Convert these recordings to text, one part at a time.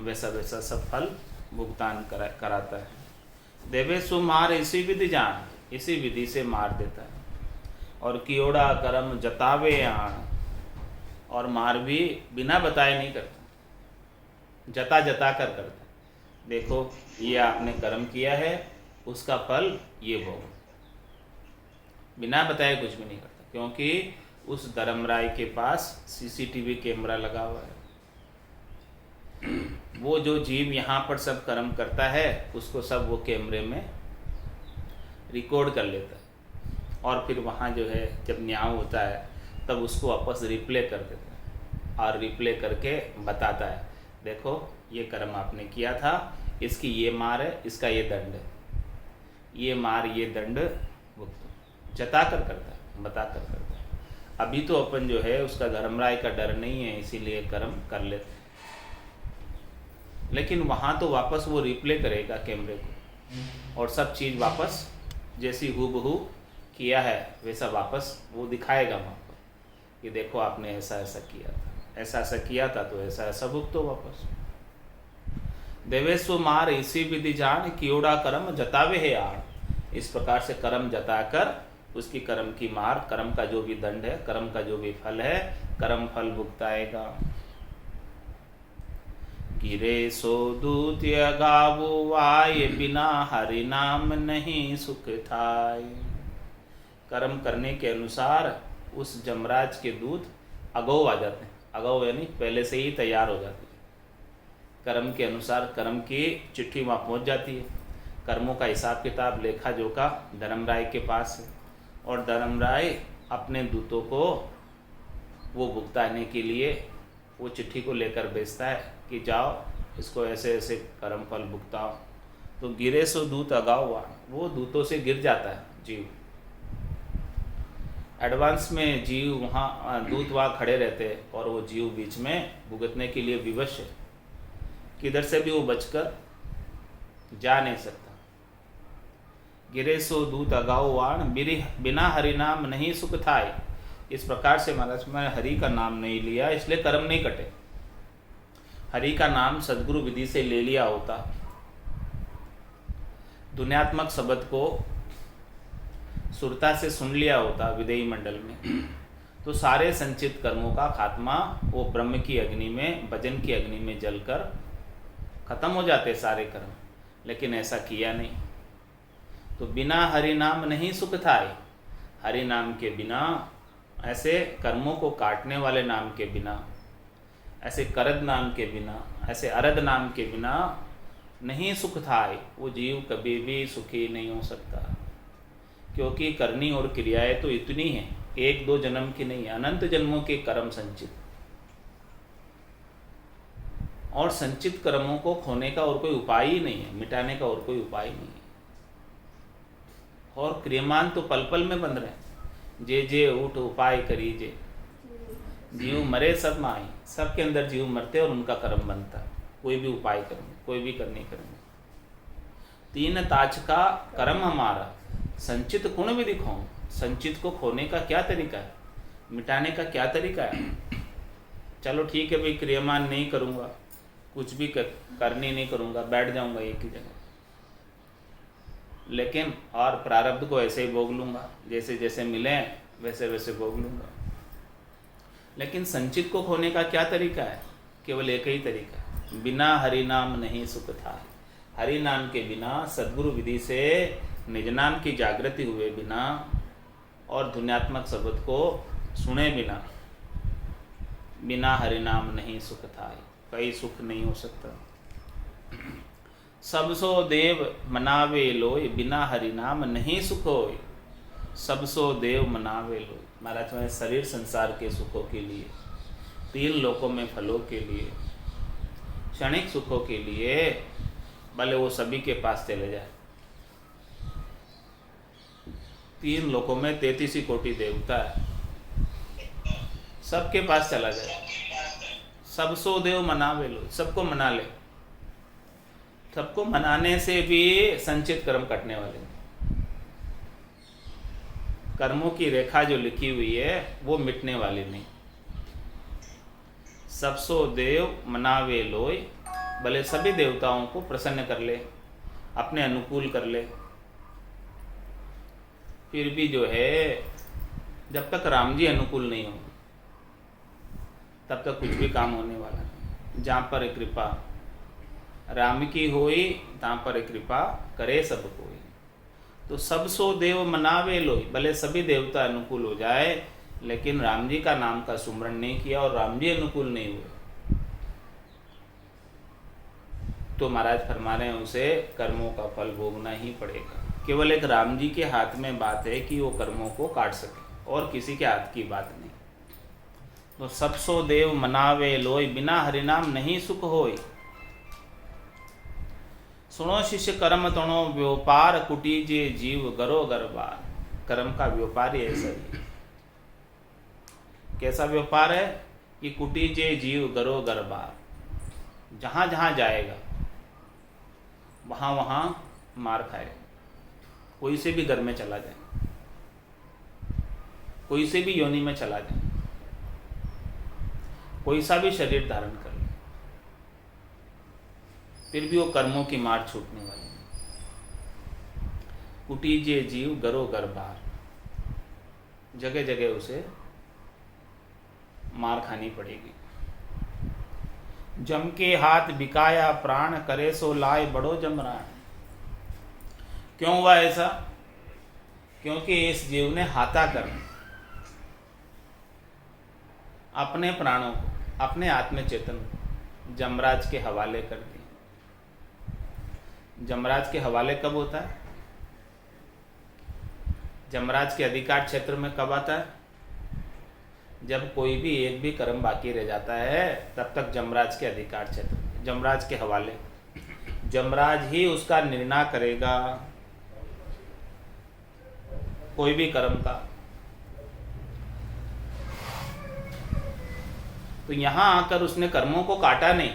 वैसा वैसा सब फल भुगतान कराता है। देवे सु मार इसी विधि जान, इसी विधि से मार देता है। और कियोड़ा कर्म जतावे आण, और मार भी बिना बताए नहीं करता, जता जता कर करता है। देखो ये आपने कर्म किया है, उसका फल ये भोग, बिना बताए कुछ भी नहीं करता। क्योंकि उस धर्मराय के पास सीसीटीवी कैमरा लगा हुआ है। वो जो जीव यहाँ पर सब कर्म करता है उसको सब वो कैमरे में रिकॉर्ड कर लेता है, और फिर वहाँ जो है जब न्याय होता है तब उसको वापस रिप्ले कर देता है, और रिप्ले करके बताता है देखो ये कर्म आपने किया था, इसकी ये मार है, इसका ये दंड है, ये मार ये दंड भुगतो। जता कर करता है, बता कर करता है। अभी तो अपन जो है उसका धर्मराय का डर नहीं है, इसीलिए कर्म कर लेते हैं। लेकिन वहाँ तो वापस वो रिप्ले करेगा कैमरे को, और सब चीज़ वापस जैसी हूबहू किया है वैसा वापस वो दिखाएगा वहाँ पर कि देखो आपने ऐसा ऐसा किया था, ऐसा ऐसा किया था, तो ऐसा ऐसा भुगतो वापस। देवेश्व मार इसी विधि जान, कियोड़ा कर्म जतावे है आण। इस प्रकार से कर्म जताकर उसकी कर्म की मार, कर्म का जो भी दंड है, कर्म का जो भी फल है, कर्म फल भुगताएगा। गिरे सो दूत गावो आए, बिना हरि नाम नहीं सुख थाय। कर्म करने के अनुसार उस जमराज के दूत अगौ आ जाते हैं। अगौ यानी पहले से ही तैयार हो जाते हैं। कर्म के अनुसार कर्म की चिट्ठी वहाँ पहुँच जाती है। कर्मों का हिसाब किताब लेखा जोखा धर्मराय के पास है, और धर्मराय अपने दूतों को वो भुगताने के लिए वो चिट्ठी को लेकर भेजता है कि जाओ इसको ऐसे ऐसे कर्म फल भुगताओ। तो गिरे सो दूत अगाओ, वो दूतों से गिर जाता है जीव। एडवांस में जीव वहाँ, दूत वहाँ खड़े रहते हैं और वो जीव बीच में भुगतने के लिए विवश है। किधर से भी वो बचकर जा नहीं सकता। गिरे सो दूत अगाओ वाण, बिना हरि नाम नहीं सुख थाय। इस प्रकार से महाराज मैंने हरि का नाम नहीं लिया इसलिए कर्म नहीं कटे। हरि का नाम सद्गुरु विधि से ले लिया होता, दुनियात्मक शब्द को सुरता से सुन लिया होता विदेही मंडल में, तो सारे संचित कर्मों का खात्मा वो ब्रह्म की अग्नि में, भजन की अग्नि में जलकर खत्म हो जाते सारे कर्म। लेकिन ऐसा किया नहीं। तो बिना हरि नाम नहीं सुख थाय। हरि नाम के बिना, ऐसे कर्मों को काटने वाले नाम के बिना, ऐसे करद नाम के बिना, ऐसे अरद नाम के बिना नहीं सुख थाय। वो जीव कभी भी सुखी नहीं हो सकता। क्योंकि करनी और क्रियाएं तो इतनी हैं, एक दो जन्म की नहीं, अनंत जन्मों के कर्म संचित, और संचित कर्मों को खोने का और कोई उपाय ही नहीं है, मिटाने का और कोई उपाय नहीं है। और क्रियमान तो पल पल में बंध रहे हैं। जे जे उठ उपाय करीजे, जीव मरे सब माई। सबके अंदर जीव मरते और उनका कर्म बनता। कोई भी उपाय करेंगे, कोई भी करनी करेंगे। तीन ताच का कर्म हमारा, संचित गुण भी दिखाऊं। संचित को खोने का क्या तरीका है, मिटाने का क्या तरीका है। चलो ठीक है भाई, क्रियमान नहीं करूँगा, कुछ भी करनी नहीं करूँगा, बैठ जाऊँगा एक ही जगह, लेकिन और प्रारब्ध को ऐसे ही भोग लूँगा, जैसे जैसे मिले वैसे वैसे भोग लूँगा। लेकिन संचित को खोने का क्या तरीका है, केवल एक ही तरीका है, बिना हरि नाम नहीं सुख था। हरि नाम के बिना, सद्गुरु विधि से निज नाम की जागृति हुए बिना, और धुन्यात्मक शब्द को सुने बिना, बिना हरि नाम नहीं सुख था। कहीं सुख नहीं हो सकता। सब सो देव मनावे लोय, बिना हरि नाम नहीं सुख होय। सब सो देव मनावे लोय। महाराज में शरीर संसार के सुखों के लिए, तीन लोकों में फलों के लिए, क्षणिक सुखों के लिए, भले वो सभी के पास चले जाए। तीन लोकों में 33 कोटि देवता है, सबके पास चला जाए। सब सो देव मनावे लो, सबको मना ले। सबको मनाने से भी संचित कर्म कटने वाले। कर्मों की रेखा जो लिखी हुई है वो मिटने वाली नहीं। सब सो देव मनावे लोय, भले सभी देवताओं को प्रसन्न कर ले, अपने अनुकूल कर ले, फिर भी जो है जब तक राम जी अनुकूल नहीं हो तब तक कुछ भी काम होने वाला नहीं। जहाँ पर कृपा राम की होई तहाँ पर कृपा करे सब कोई। तो सब सो देव मनावे लोई, भले सभी देवता अनुकूल हो जाए लेकिन राम जी का नाम का सुमरण नहीं किया और राम जी अनुकूल नहीं हुए तो महाराज फरमा रहे हैं उसे कर्मों का फल भोगना ही पड़ेगा। केवल एक राम जी के हाथ में बात है कि वो कर्मों को काट सके और किसी के हाथ की बात नहीं। तो सब सो देव मनावे लोई, बिना हरिनाम नहीं सुख होई। सुनो शिष्य कर्म तणो व्यापार, कुटीजे जीव गरो गरबार। कर्म का व्यापार ही ऐसा ही। कैसा व्यापार है कि कुटीजे जीव गरो गरबार, जहां जहां जाएगा वहां वहां मार खाए। कोई से भी घर में चला जाए, कोई से भी योनि में चला जाए, कोई सा भी शरीर धारण कर ले, फिर भी वो कर्मों की मार छूटने वाली नहीं। कुटीजे जीव गरो गरबार, जगह जगह उसे मार खानी पड़ेगी। जम के हाथ बिकाया प्राण, करे सो लाए बड़ो जमरान। क्यों हुआ ऐसा? क्योंकि इस जीव ने हाथा कर अपने प्राणों को, अपने आत्म चेतन जमराज के हवाले कर दिए। जमराज के हवाले कब होता है? जमराज के अधिकार क्षेत्र में कब आता है? जब कोई भी एक भी कर्म बाकी रह जाता है तब तक जमराज के अधिकार क्षेत्र, जमराज के हवाले। जमराज ही उसका निर्णय करेगा कोई भी कर्म का। तो यहां आकर उसने कर्मों को काटा नहीं,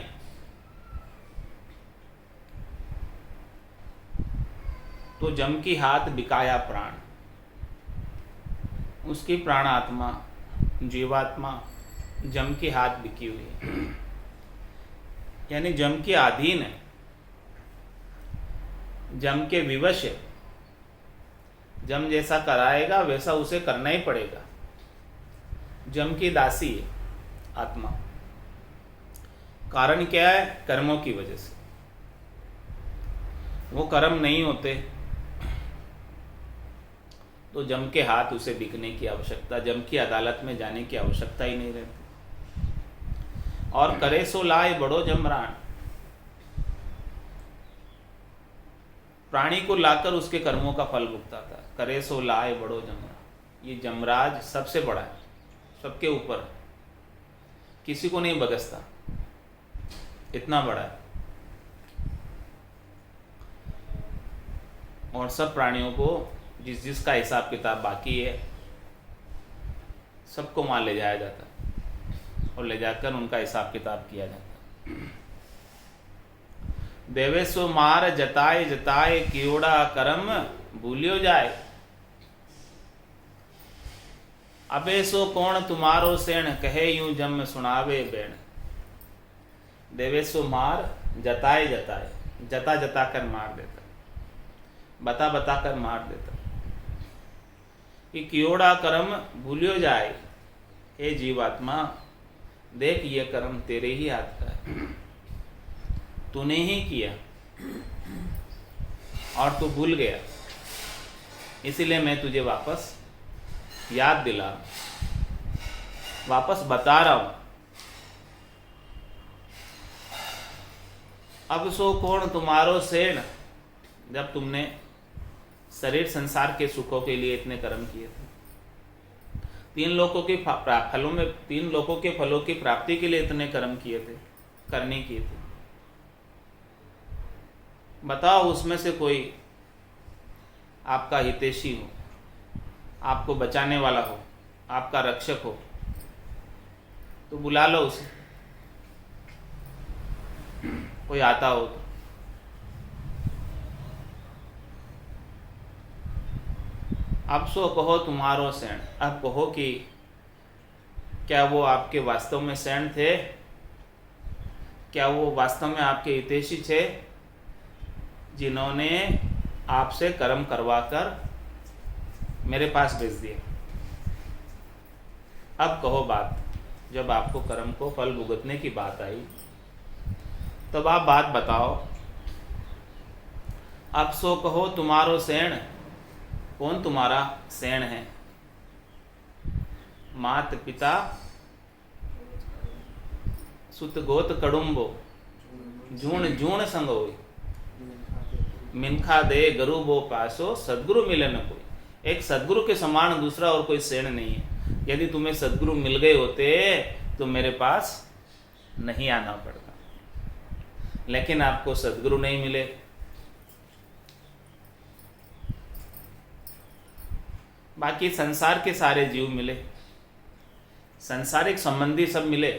तो जम की हाथ बिकाया प्राण, उसकी प्राण आत्मा जीवात्मा जम की हाथ बिकी हुई है, यानी जम के अधीन है, जम के विवश है। जम जैसा कराएगा वैसा उसे करना ही पड़ेगा। जम की दासी है आत्मा। कारण क्या है? कर्मों की वजह से। वो कर्म नहीं होते तो जम के हाथ उसे बिकने की आवश्यकता, जम की अदालत में जाने की आवश्यकता ही नहीं रहती। और करे सो लाए बड़ो जमरान, प्राणी को लाकर उसके कर्मों का फल भुगताता। करे सो लाए बड़ो जमरान, ये जमराज सबसे बड़ा है, सबके ऊपर, किसी को नहीं बगसता, इतना बड़ा है। और सब प्राणियों को जिस जिसका हिसाब किताब बाकी है सबको वहाँ ले जाया जाता है और ले जाकर उनका हिसाब किताब किया जाता है। देवेशो मार जताए जताए, कियोड़ा कर्म भूलियो जाए। अबे सो कौन तुम्हारो सेण, कहे यूं जम सुनावे बेण। देवेशो मार जताए जताए, जता जता कर मार देता, बता बता कर मार देता कि कियोड़ा कर्म भूलियो जाए। हे जीवात्मा, देख ये कर्म तेरे ही हाथ का है, तूने ही किया और तू भूल गया, इसीलिए मैं तुझे वापस याद दिला, वापस बता रहा हूं। अब सो कौन तुम्हारो सेण, जब तुमने शरीर संसार के सुखों के लिए इतने कर्म किए थे, तीन लोगों के फलों में, तीन लोगों के फलों की प्राप्ति के लिए इतने कर्म किए थे, करने किए थे, बताओ उसमें से कोई आपका हितैषी हो, आपको बचाने वाला हो, आपका रक्षक हो, तो बुला लो उसे, कोई आता हो तो। अब सो कहो तुम्हारो सैन, अब कहो कि क्या वो आपके वास्तव में सैन थे क्या वो वास्तव में आपके हितैषी थे जिन्होंने आपसे कर्म करवाकर मेरे पास भेज दिए? अब कहो बात। जब आपको कर्म को फल भुगतने की बात आई तब आप बात बताओ। अब सो कहो तुम्हारो सेण। कौन तुम्हारा सेण है? मात पिता सुत गोत कड़ुम्बो जूण जूण संग होई मिनखा दे गरुबो पासो सदगुरु मिले न कोई। एक सदगुरु के समान दूसरा और कोई सेण नहीं है। यदि तुम्हें सदगुरु मिल गए होते तो मेरे पास नहीं आना पड़ता, लेकिन आपको सदगुरु नहीं मिले। बाकी संसार के सारे जीव मिले, सांसारिक संबंधी सब मिले,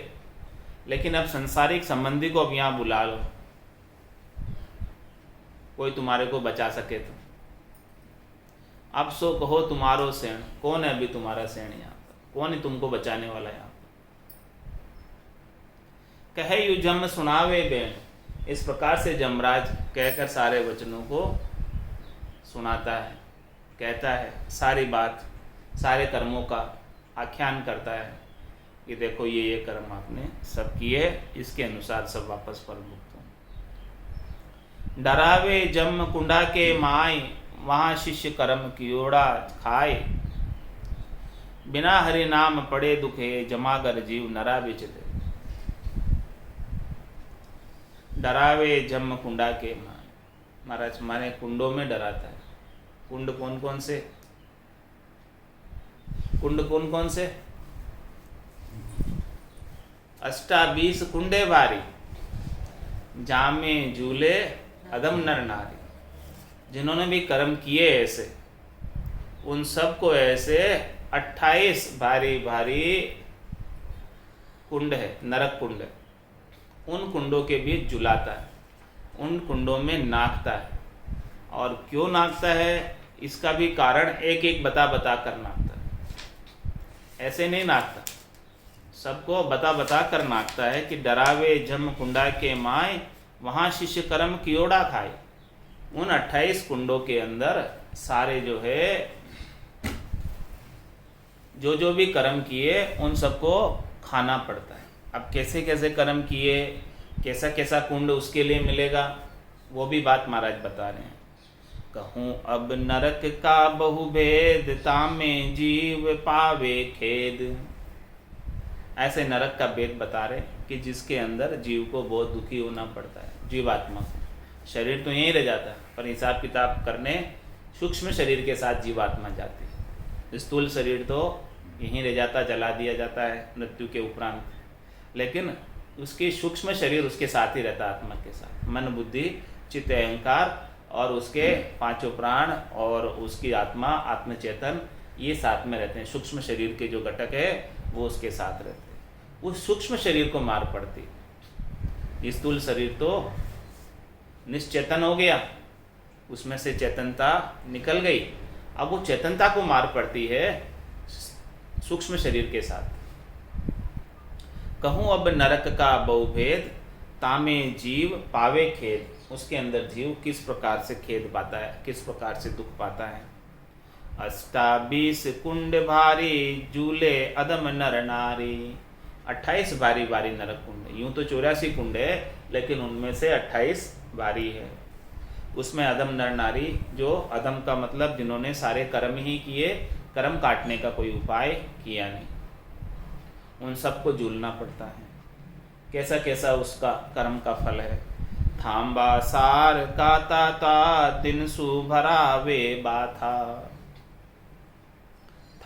लेकिन अब सांसारिक संबंधी को अब यहाँ बुला लो, कोई तुम्हारे को बचा सके तो। अब सो कहो तुम्हारो सेण। कौन है अभी तुम्हारा सेण यहाँ पर? कौन है तुमको बचाने वाला यहाँ पर? कहे यू जम सुनावे बेण। इस प्रकार से जमराज कहकर सारे वचनों को सुनाता है, कहता है, सारी बात, सारे कर्मों का आख्यान करता है कि देखो ये कर्म आपने सब किए, इसके अनुसार सब वापस फल भुगतो। डरावे जम कुंडा के माय, वहाँ शिष्य कर्म कियोड़ा खाए। बिना हरि नाम पड़े दुखे, जमागर जीव नरा बिचते। डरावे जम कुंडा के माय, महाराज माने कुंडों में डराता है। कुंड कौन कौन से? कुंड कौन कौन से? 28 कुंडे बारी, जामे झूले अदम नर नारी। जिन्होंने भी कर्म किए ऐसे, उन सबको ऐसे 28 भारी भारी कुंड है, नरक कुंड है, उन कुंडों के बीच झुलाता है, उन कुंडों में नाचता है। और क्यों नाचता है इसका भी कारण एक एक बता बता कर नाचता है। ऐसे नहीं नाचता, सबको बता बता कर नाचता है कि डरावे जम कुंडा के माय, वहाँ शिष्य कर्म कियोड़ा खाए। उन 28 कुंडों के अंदर सारे जो है जो भी कर्म किए उन सबको खाना पड़ता है। अब कैसे कैसे कर्म किए, कैसा कैसा कुंड उसके लिए मिलेगा, वो भी बात महाराज बता रहे हैं। कहूँ अब नरक का बहुभेद, तामे जीव पावे खेद। ऐसे नरक का भेद बता रहे कि जिसके अंदर जीव को बहुत दुखी होना पड़ता है, जीवात्मा को। शरीर तो यहीं रह जाता है, पर हिसाब किताब करने सूक्ष्म शरीर के साथ जीवात्मा जाती है। स्थूल शरीर तो यहीं रह जाता, जला दिया जाता है मृत्यु के उपरांत, लेकिन उसकी सूक्ष्म शरीर उसके साथ ही रहता, आत्मा के साथ। मन बुद्धि चित्त अहंकार और उसके पांचों प्राण और उसकी आत्मा आत्मचेतन, ये साथ में रहते हैं। सूक्ष्म शरीर के जो घटक है वो उसके साथ रहते हैं। उस सूक्ष्म शरीर को मार पड़ती। स्थूल शरीर तो निश्चेतन हो गया, उसमें से चेतनता निकल गई। अब वो चेतनता को मार पड़ती है सूक्ष्म शरीर के साथ। कहूँ अब नरक का बहुभेद, तामे जीव पावे खेद। उसके अंदर जीव किस प्रकार से खेद पाता है, किस प्रकार से दुख पाता है। 28 कुंड भारी, झूले अदम नर नारी। 28 भारी भारी नरक कुंड। यूं तो 84 कुंड है, लेकिन उनमें से 28 भारी है। उसमें अदम नर नारी, जो अदम का मतलब जिन्होंने सारे कर्म ही किए, कर्म काटने का कोई उपाय किया नहीं, उन सबको झूलना पड़ता है। कैसा कैसा उसका कर्म का फल है। थांबा सार का ताता, तिनसु भरावे बाथा।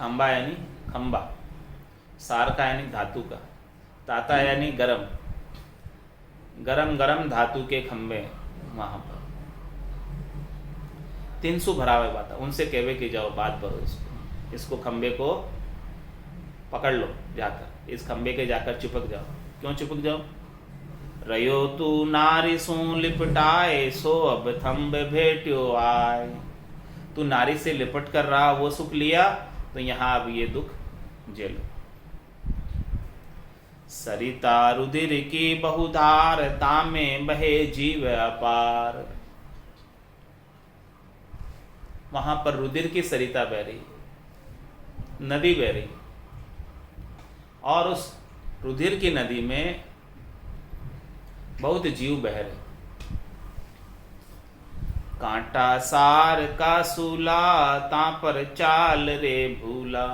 थांबा यानी खंबा, सार का यानी धातु का, ताता यानी गरम, गरम गरम धातु के खंबे वहां पर। 300 भरावे बाता, उनसे कहवे कि जाओ बात भरो, इसको खंबे को पकड़ लो जाकर, इस खंबे के जाकर चिपक जाओ। क्यों चिपक जाओ? रयो तू नारी सो लिपटाए, सो अब थंब भेट्यो आय। तू नारी से लिपट कर रहा, वो सुख लिया, तो यहाँ अब ये दुख झेलो। सरिता रुधिर की बहुधार, तामे बहे जीव अपार। वहां पर रुधिर की सरिता बह रही, नदी बह रही, और उस रुधिर की नदी में बहुत जीव बह रहे। कांटा सार का सूला, ता पर चाल रे भूला।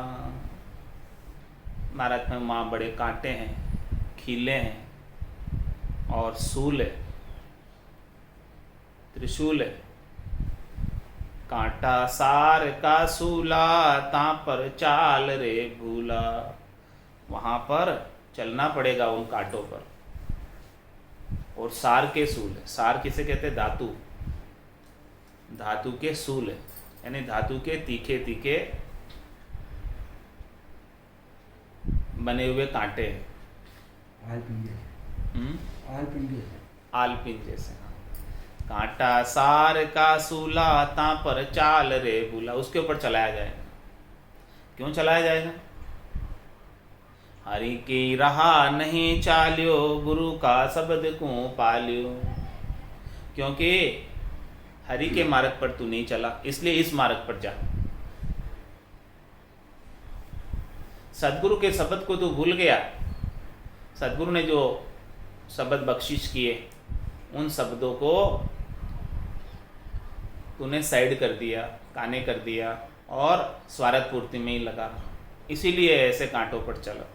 महाराज में वहां बड़े कांटे हैं, खीले हैं, और सूल है, त्रिशूल है। कांटा सार का सूला, ता पर चाल रे भूला। वहां पर चलना पड़ेगा उन कांटों पर। और सार के सूल है। सार किसे कहते हैं? धातु। धातु के सूल है, यानी धातु के तीखे तीखे बने हुए कांटे हैं। आलपिन जैसे। कांटा सार का सूला, ता पर चाल रे भूला। उसके ऊपर चलाया जाएगा। क्यों चलाया जाएगा? हरि की रहा नहीं चाल्यो, गुरु का शब्द को पाल्यो। क्योंकि हरि के मार्ग पर तू नहीं चला, इसलिए इस मार्ग पर जा। सदगुरु के शब्द को तू भूल गया। सदगुरु ने जो शब्द बख्शिश किए, उन शब्दों को तूने साइड कर दिया, काने कर दिया, और स्वार्थ पूर्ति में ही लगा। इसीलिए ऐसे कांटों पर चलो।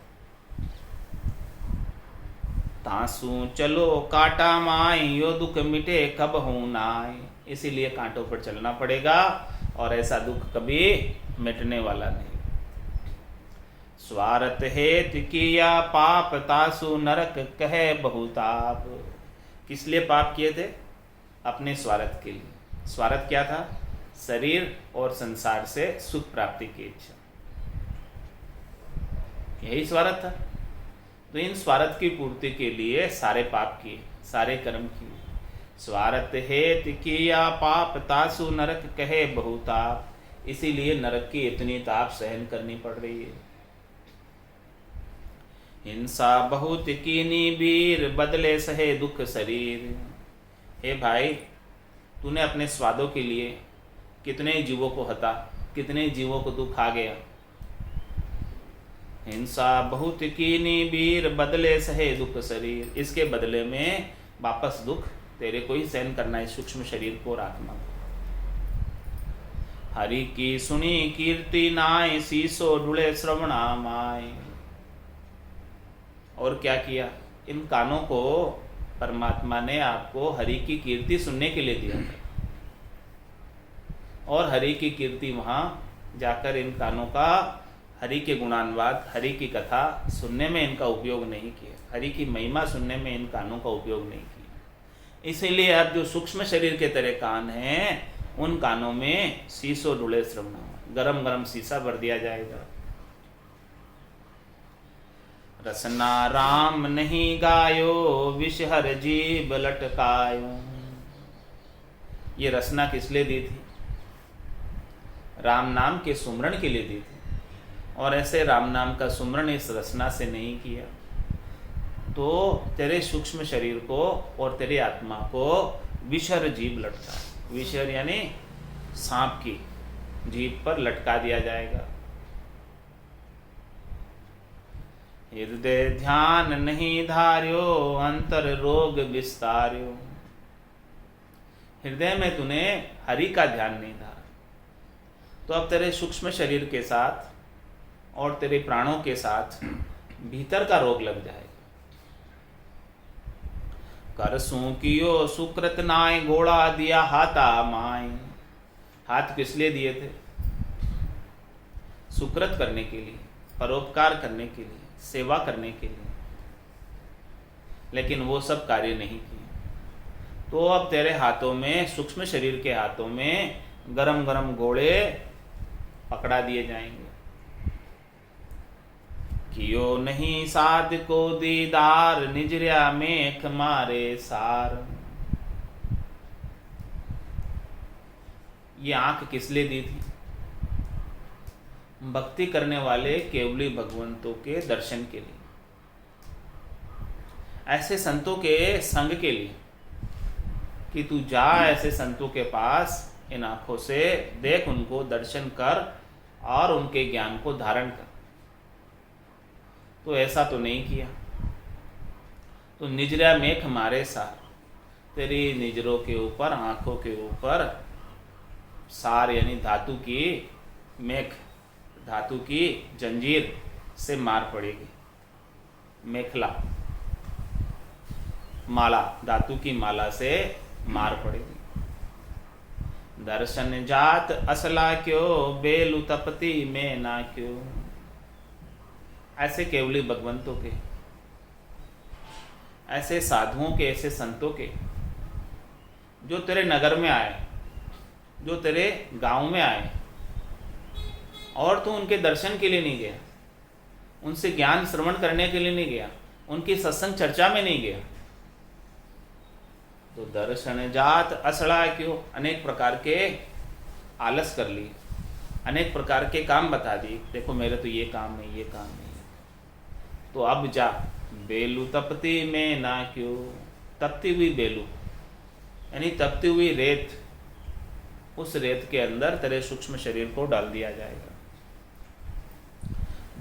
तासू चलो काटा माई, यो दुख मिटे कब हूं नाय। इसीलिए कांटों पर चलना पड़ेगा, और ऐसा दुख कभी मिटने वाला नहीं। स्वार्थ हेत किया पाप, तासु नरक कहे बहुताप। किस लिए पाप किए थे? अपने स्वार्थ के लिए। स्वार्थ क्या था? शरीर और संसार से सुख प्राप्ति की इच्छा, यही स्वार्थ था। तो इन स्वार्थ की पूर्ति के लिए सारे पाप किए, सारे कर्म किए। स्वार्थ हेत किया पाप, तासु नरक कहे बहुताप। इसीलिए नरक की इतनी ताप सहन करनी पड़ रही है। हिंसा बहुत कीनी वीर, बदले सहे दुख शरीर। हे भाई, तूने अपने स्वादों के लिए कितने जीवों को हता, कितने जीवों को तू खा गया। हिंसा बहुत कीनी वीर, बदले सहे दुख शरीर। इसके बदले में वापस दुख तेरे को ही सहन करना है, सूक्ष्म शरीर को और आत्मा को। हरि की सुनी कीर्ति नाय, शीशो ढुले श्रवणा माय। और क्या किया? इन कानों को परमात्मा ने आपको हरि की कीर्ति सुनने के लिए दिया था, और हरि की कीर्ति वहां जाकर इन कानों का हरि के गुणानुवाद, हरि की कथा सुनने में इनका उपयोग नहीं किया। हरि की महिमा सुनने में इन कानों का उपयोग नहीं किया। इसीलिए अब जो सूक्ष्म शरीर के तरह कान हैं, उन कानों में शीशो ढुले श्रवणा, गरम गरम शीशा भर दिया जाएगा। रसना राम नहीं गायो, विषहर जीव लटकायो। ये रसना किस लिए दी थी? राम नाम के सुमरण के लिए दी थी। और ऐसे राम नाम का सुमरण इस रसना से नहीं किया तो तेरे सूक्ष्म शरीर को और तेरी आत्मा को विषहर जीव लटका। विषहर यानी सांप की जीभ पर लटका दिया जाएगा। हृदय ध्यान नहीं धार्यो, अंतर रोग विस्तार्यो। हृदय में तूने हरि का ध्यान नहीं धारा, तो अब तेरे सूक्ष्म शरीर के साथ और तेरे प्राणों के साथ भीतर का रोग लग जाएगा। करसूं कियो सुकृत नाय, घोड़ा दिया हाथा माय। हाथ किस लिए दिए थे? सुकृत करने के लिए, परोपकार करने के लिए, सेवा करने के लिए, लेकिन वो सब कार्य नहीं किए। तो अब तेरे हाथों में, सूक्ष्म शरीर के हाथों में गरम गरम घोड़े पकड़ा दिए जाएंगे। कियो नहीं साध को दीदार, निजरिया मेख मारे सार। ये आंख किस लिए दी थी? भक्ति करने वाले केवली भगवंतों के दर्शन के लिए। ऐसे संतों के संग के लिए कि तू जा ऐसे संतों के पास, इन आँखों से देख, उनको दर्शन कर और उनके ज्ञान को धारण कर। तो ऐसा तो नहीं किया। तो निजरा मेख मारे सार, तेरी निजरों के ऊपर, आँखों के ऊपर सार यानी धातु की मेख, धातु की जंजीर से मार पड़ेगी। मेखला माला, धातु की माला से मार पड़ेगी। दर्शन जात असला क्यों, बेलु तपती में ना क्यों। ऐसे केवली भगवंतों के, ऐसे साधुओं के, ऐसे संतों के जो तेरे नगर में आए, जो तेरे गांव में आए और तू उनके दर्शन के लिए नहीं गया, उनसे ज्ञान श्रवण करने के लिए नहीं गया, उनकी सत्संग चर्चा में नहीं गया, तो दर्शन जात असड़ा क्यों। अनेक प्रकार के आलस कर लिए, अनेक प्रकार के काम बता दिए, देखो मेरे तो ये काम नहीं, ये काम नहीं, तो अब जा। बेलू तपती में ना क्यों, तपती हुई बेलू यानी तपती हुई रेत, उस रेत के अंदर तेरे सूक्ष्म शरीर को डाल दिया जाएगा।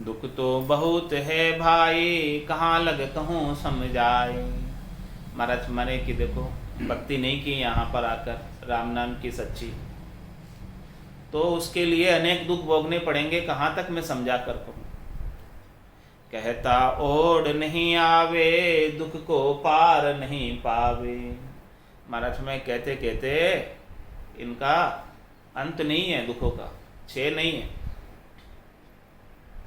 दुख तो बहुत है भाई, कहाँ लग कहूँ समझाए। महाराज माने कि देखो भक्ति नहीं की यहाँ पर आकर राम नाम की सच्ची, तो उसके लिए अनेक दुख भोगने पड़ेंगे, कहाँ तक मैं समझा कर कहूँ। कहता ओढ़ नहीं आवे, दुख को पार नहीं पावे। महाराज में कहते कहते इनका अंत नहीं है, दुखों का छे नहीं है,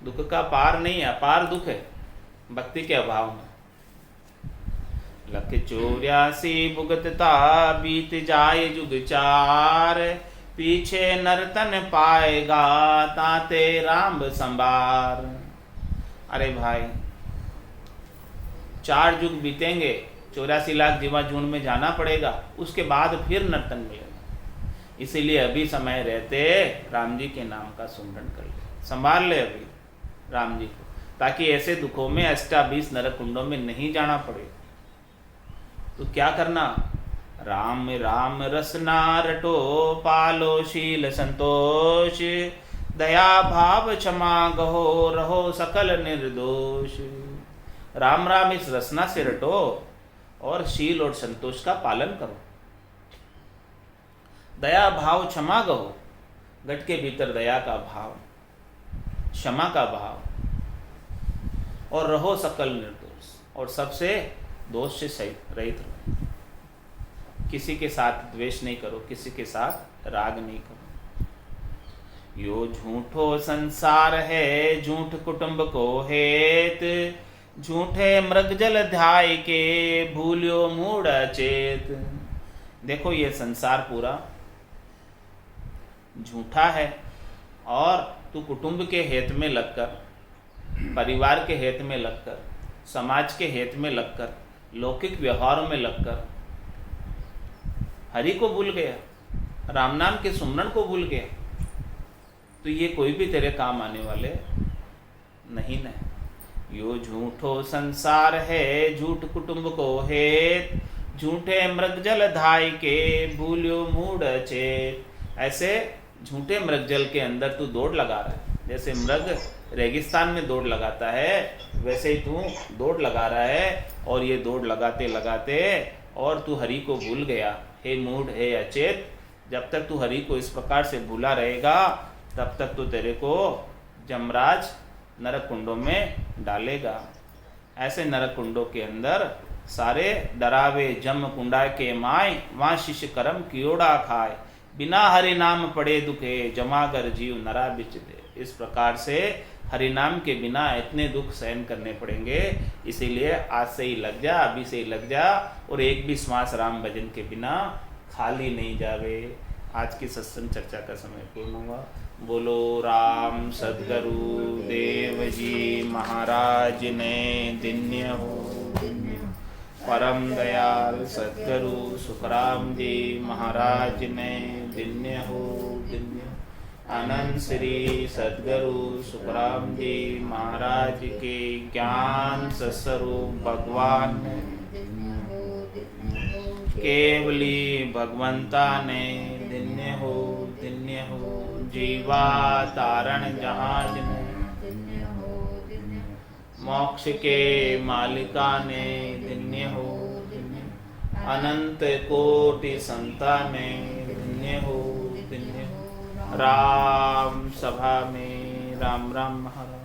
दुख का पार नहीं है, अपार दुख है भक्ति के अभाव में। लख 84 भुगतता, बीत जाए जुग चार, पीछे नर्तन पाएगा, ताते राम संभार। अरे भाई 4 युग बीतेंगे, 84 लाख जीवा जून में जाना पड़ेगा, उसके बाद फिर नर्तन मिलेगा। इसीलिए अभी समय रहते राम जी के नाम का सुमरन कर ले, संभाल ले अभी राम जी को, ताकि ऐसे दुखों में 28 नरक कुंडों में नहीं जाना पड़े। तो क्या करना, राम राम रसना रटो, पालो शील संतोष, दया भाव क्षमा गहो, रहो सकल निर्दोष। राम राम इस रसना से रटो और शील और संतोष का पालन करो। दया भाव क्षमा गहो, घट के भीतर दया का भाव, क्षमा का भाव, और रहो सकल निर्दोष, और सबसे दोष से सहित रहित रहो। किसी के साथ द्वेष नहीं करो, किसी के साथ राग नहीं करो। यो झूठो संसार है, झूठ कुटुंब को हेत, झूठे मृग जल ध्याय के, भूलियो मूढ़ चेत। देखो ये संसार पूरा झूठा है, और तू कुटुंब के हित में लगकर, परिवार के हित में लगकर, समाज के हित में लगकर, लौकिक व्यवहारों में लगकर हरि को भूल गया, राम नाम के सुमरन को भूल गया, तो ये कोई भी तेरे काम आने वाले नहीं न। यो झूठो संसार है, झूठ कुटुंब को हेत, झूठे मृग जल धाय के, भूलियो मूढ़ चेत। ऐसे झूठे मृग जल के अंदर तू दौड़ लगा रहा है, जैसे मृग रेगिस्तान में दौड़ लगाता है, वैसे ही तू दौड़ लगा रहा है। और ये दौड़ लगाते लगाते और तू हरि को भूल गया। हे मूढ़, हे अचेत, जब तक तू हरि को इस प्रकार से भूला रहेगा, तब तक तो तेरे को जमराज नरक कुंडों में डालेगा। ऐसे नरक कुंडों के अंदर सारे डरावे जम कुंडा के माय, वहाँ शिष्य कर्म कियोड़ा खाए, बिना हरि नाम पड़े दुखे, जमागर जीव नरा बिच दे। इस प्रकार से हरि नाम के बिना इतने दुख सहन करने पड़ेंगे। इसीलिए आज से ही लग जा, अभी से ही लग जा, और एक भी श्वास राम भजन के बिना खाली नहीं जावे। आज की सत्संग चर्चा का समय पूर्ण हुआ। बोलो राम सद्गुरु देव जी महाराज ने दिन्य हो। परम दयाल सद्गुरु सुखराम जी महाराज ने दिन्य हो, दिन्य। अनंत श्री सद्गुरु सुखराम जी महाराज के ज्ञान सस्वरूप भगवान केवली भगवंता ने धन्य हो जीवा तारण जहाज ने मोक्ष के मालिका ने धन्य हो अनंत कोटि संता ने धन्य हो राम सभा में राम राम महाराज।